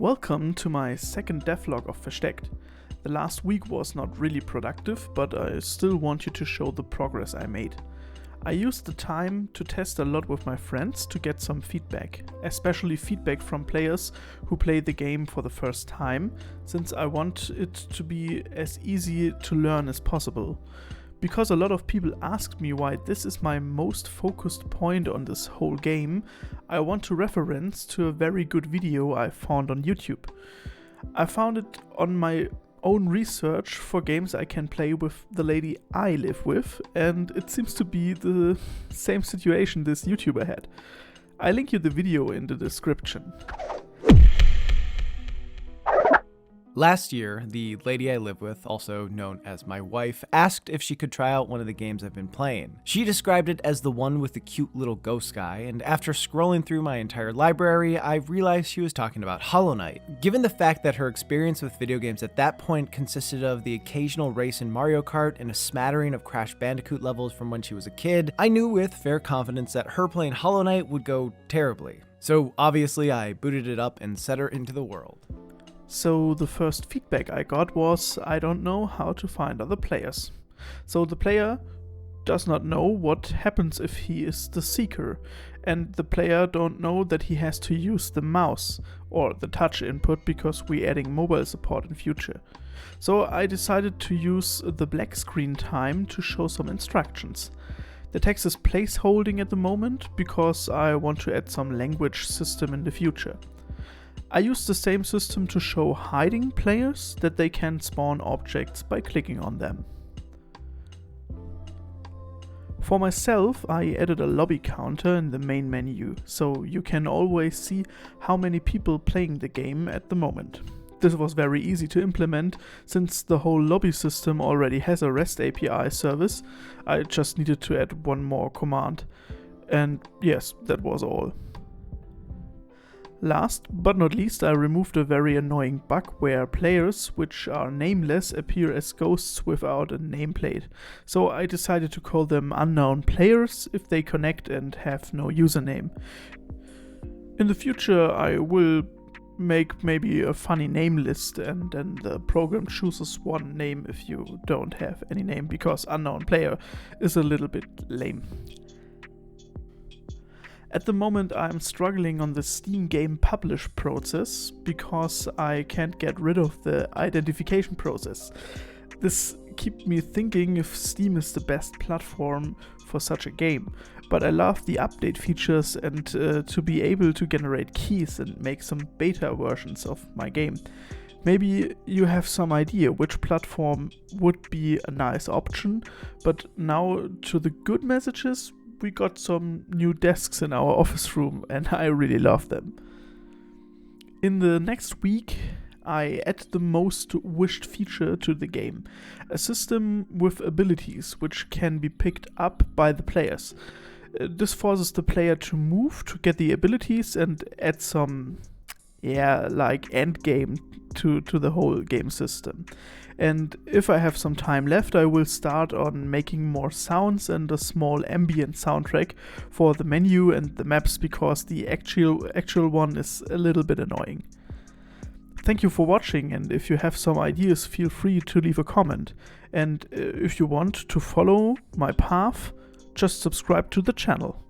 Welcome to my second devlog of Versteckt. The last week was not really productive, but I still want you to show the progress I made. I used the time to test a lot with my friends to get some feedback, especially feedback from players who play the game for the first time, since I want it to be as easy to learn as possible. Because a lot of people asked me why this is my most focused point on this whole game, I want to reference to a very good video I found on YouTube. I found it on my own research for games I can play with the lady I live with, and it seems to be the same situation this YouTuber had. I link you the video in the description. Last year, the lady I live with, also known as my wife, asked if she could try out one of the games I've been playing. She described it as the one with the cute little ghost guy, and after scrolling through my entire library, I realized she was talking about Hollow Knight. Given the fact that her experience with video games at that point consisted of the occasional race in Mario Kart and a smattering of Crash Bandicoot levels from when she was a kid, I knew with fair confidence that her playing Hollow Knight would go terribly. So obviously I booted it up and set her into the world. So the first feedback I got was, I don't know how to find other players. So the player does not know what happens if he is the seeker, and the player don't know that he has to use the mouse or the touch input because we're adding mobile support in future. So I decided to use the black screen time to show some instructions. The text is placeholding at the moment because I want to add some language system in the future. I used the same system to show hiding players that they can spawn objects by clicking on them. For myself, I added a lobby counter in the main menu, so you can always see how many people playing the game at the moment. This was very easy to implement, since the whole lobby system already has a REST API service. I just needed to add one more command. And yes, that was all. Last but not least, I removed a very annoying bug where players which are nameless appear as ghosts without a nameplate. So I decided to call them unknown players if they connect and have no username. In the future I will make maybe a funny name list, and then the program chooses one name if you don't have any name, because unknown player is a little bit lame. At the moment I'm struggling on the Steam game publish process because I can't get rid of the identification process. This keeps me thinking if Steam is the best platform for such a game, but I love the update features and to be able to generate keys and make some beta versions of my game. Maybe you have some idea which platform would be a nice option, but now to the good messages. We got some new desks in our office room and I really love them. In the next week I add the most wished feature to the game, a system with abilities which can be picked up by the players. This forces the player to move to get the abilities and add some like end game to the whole game system. And if I have some time left, I will start on making more sounds and a small ambient soundtrack for the menu and the maps, because the actual one is a little bit annoying. Thank you for watching, and if you have some ideas, feel free to leave a comment. And if you want to follow my path, just subscribe to the channel.